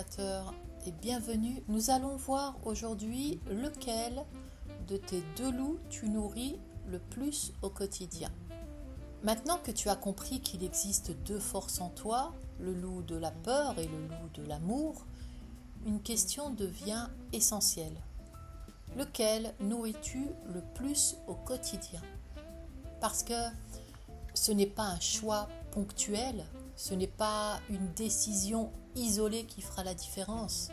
téléspectateurs et bienvenue. Nous allons voir aujourd'hui lequel de tes deux loups tu nourris le plus au quotidien. Maintenant que tu as compris qu'il existe deux forces en toi, le loup de la peur et le loup de l'amour, une question devient essentielle. Lequel nourris-tu le plus au quotidien? Parce que ce n'est pas un choix ponctuel, ce n'est pas une décision isolée qui fera la différence.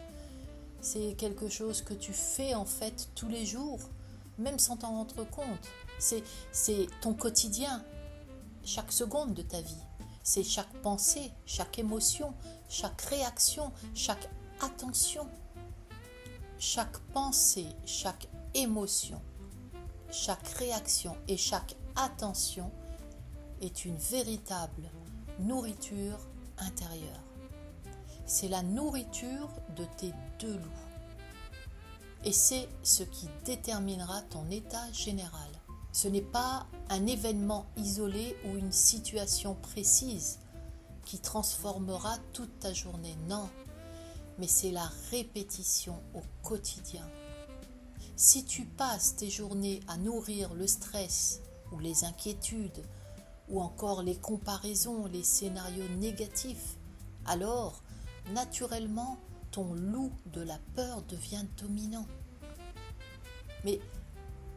C'est quelque chose que tu fais en fait tous les jours, même sans t'en rendre compte. C'est ton quotidien, chaque seconde de ta vie. C'est chaque pensée, chaque émotion, chaque réaction, chaque attention. Chaque pensée, chaque émotion, chaque réaction et chaque attention est une véritable nourriture intérieure. C'est la nourriture de tes deux loups. Et c'est ce qui déterminera ton état général. Ce n'est pas un événement isolé ou une situation précise qui transformera toute ta journée. Non, mais c'est la répétition au quotidien. Si tu passes tes journées à nourrir le stress ou les inquiétudes ou encore les comparaisons, les scénarios négatifs, alors naturellement ton loup de la peur devient dominant. Mais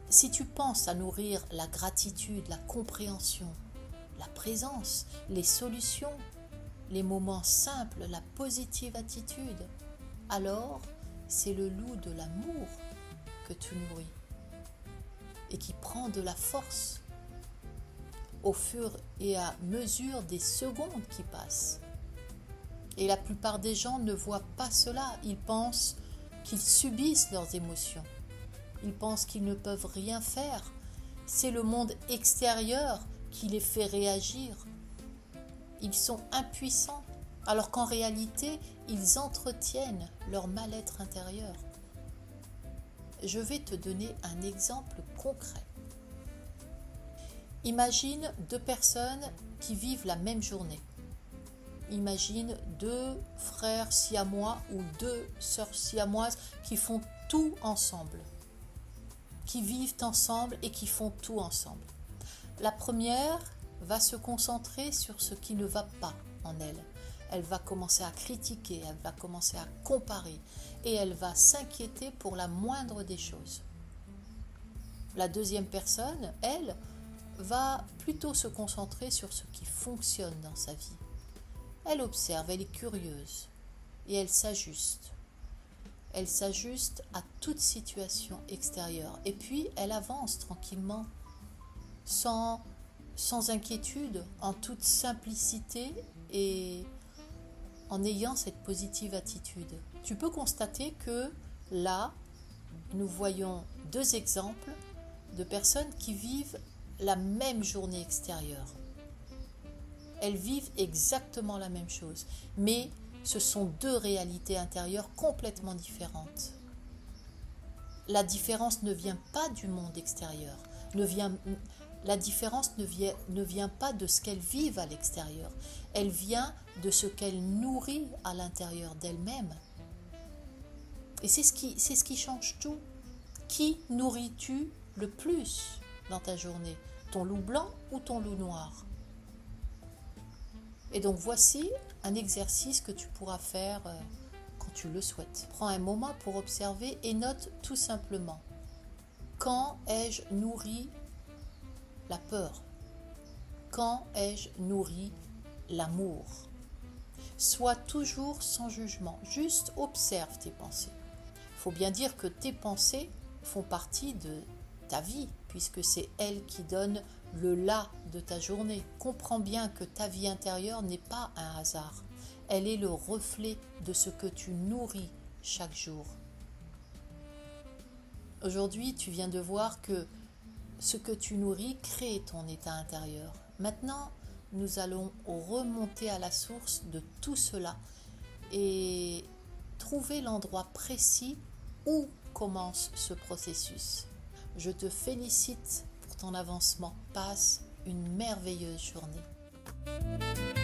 si tu penses à nourrir la gratitude, la compréhension, la présence, les solutions, les moments simples, la positive attitude, alors c'est le loup de l'amour que tu nourris et qui prend de la force au fur et à mesure des secondes qui passent. Et la plupart des gens ne voient pas cela, ils pensent qu'ils subissent leurs émotions, ils pensent qu'ils ne peuvent rien faire, c'est le monde extérieur qui les fait réagir. Ils sont impuissants, alors qu'en réalité, ils entretiennent leur mal-être intérieur. Je vais te donner un exemple concret. Imagine deux personnes qui vivent la même journée. Imagine deux frères siamois ou deux sœurs siamoises qui font tout ensemble, qui vivent ensemble et qui font tout ensemble. La première va se concentrer sur ce qui ne va pas en elle. Elle va commencer à critiquer, elle va commencer à comparer et elle va s'inquiéter pour la moindre des choses. La deuxième personne, elle, va plutôt se concentrer sur ce qui fonctionne dans sa vie. Elle observe, elle est curieuse et elle s'ajuste. Elle s'ajuste à toute situation extérieure et puis elle avance tranquillement, sans inquiétude, en toute simplicité et en ayant cette positive attitude. Tu peux constater que là, nous voyons deux exemples de personnes qui vivent la même journée extérieure. Elles vivent exactement la même chose, mais ce sont deux réalités intérieures complètement différentes. La différence ne vient pas du monde extérieur, la différence ne vient pas de ce qu'elles vivent à l'extérieur, elle vient de ce qu'elles nourrissent à l'intérieur d'elles-mêmes. Et c'est ce qui change tout. Qui nourris-tu le plus dans ta journée? Ton loup blanc ou ton loup noir? Et donc voici un exercice que tu pourras faire quand tu le souhaites. Prends un moment pour observer et note tout simplement: quand ai-je nourri la peur? Quand ai-je nourri l'amour? Sois toujours sans jugement, juste observe tes pensées. Il faut bien dire que tes pensées font partie de ta vie, puisque c'est elles qui donnent le là de ta journée. Comprends bien que ta vie intérieure n'est pas un hasard. Elle est le reflet de ce que tu nourris chaque jour. Aujourd'hui, tu viens de voir que ce que tu nourris crée ton état intérieur. Maintenant, nous allons remonter à la source de tout cela et trouver l'endroit précis où commence ce processus. Je te félicite pour ton avancement. Passe une merveilleuse journée.